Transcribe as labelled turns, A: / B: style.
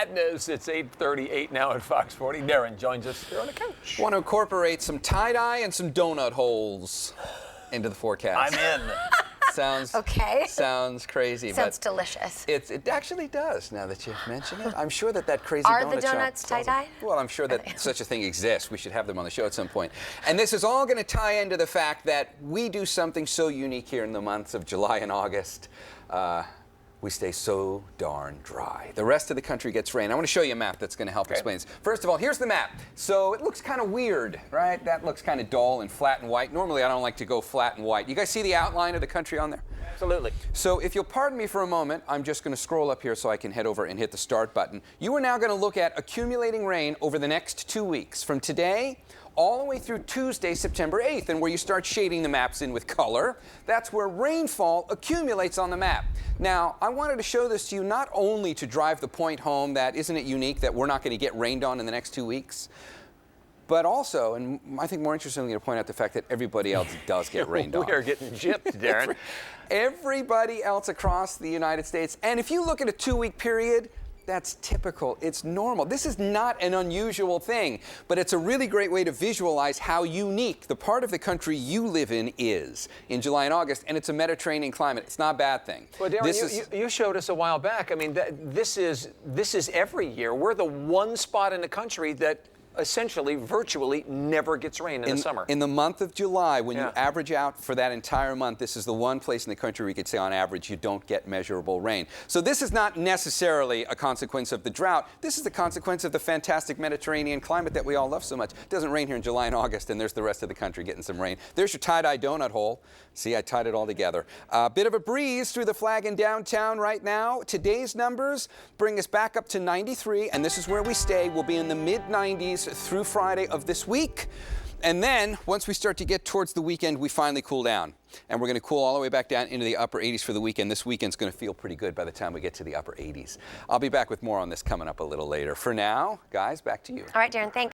A: Madness. It's 8:38 now at Fox 40. Darren joins us here on the couch.
B: Want to incorporate some tie-dye and some donut holes into the forecast.
A: I'm in.
C: Sounds
B: crazy.
C: Sounds delicious.
B: It actually does, now that you mention it. I'm sure that crazy
C: Are
B: donut
C: the donuts
B: shop
C: tie-dye?
B: Well, I'm sure that such a thing exists. We should have them on the show at some point. And this is all going to tie into the fact that we do something so unique here in the months of July and August. We stay so darn dry. The rest of the country gets rain. I want to show you a map that's going to help explain this. First of all, here's the map. So it looks kind of weird, right? That looks kind of dull and flat and white. Normally, I don't like to go flat and white. You guys see the outline of the country on there?
A: Absolutely.
B: So if you'll pardon me for a moment, I'm just going to scroll up here so I can head over and hit the start button. You are now going to look at accumulating rain over the next 2 weeks, from today all the way through Tuesday, September 8th, and where you start shading the maps in with color. That's where rainfall accumulates on the map. Now, I wanted to show this to you not only to drive the point home that isn't it unique that we're not going to get rained on in the next 2 weeks, but also, and I think more interestingly, to point out the fact that everybody else does get rained on.
A: We are getting gypped, Darren.
B: Everybody else across the United States. And if you look at a 2-week period, that's typical. It's normal. This is not an unusual thing, but it's a really great way to visualize how unique the part of the country you live in is in July and August, and it's a Mediterranean climate. It's not a bad thing.
A: Well, Darren, you showed us a while back. I mean, this is every year. We're the one spot in the country that essentially, virtually never gets rain in the summer.
B: In the month of July, when you average out for that entire month, this is the one place in the country where you could say on average you don't get measurable rain. So this is not necessarily a consequence of the drought. This is the consequence of the fantastic Mediterranean climate that we all love so much. It doesn't rain here in July and August, and there's the rest of the country getting some rain. There's your tie-dye donut hole. See, I tied it all together. A bit of a breeze through the flag in downtown right now. Today's numbers bring us back up to 93, and this is where we stay. We'll be in the mid-90s through Friday of this week. And then, once we start to get towards the weekend, we finally cool down. And we're going to cool all the way back down into the upper 80s for the weekend. This weekend's going to feel pretty good by the time we get to the upper 80s. I'll be back with more on this coming up a little later. For now, guys, back to you.
C: All right, Darren, thanks.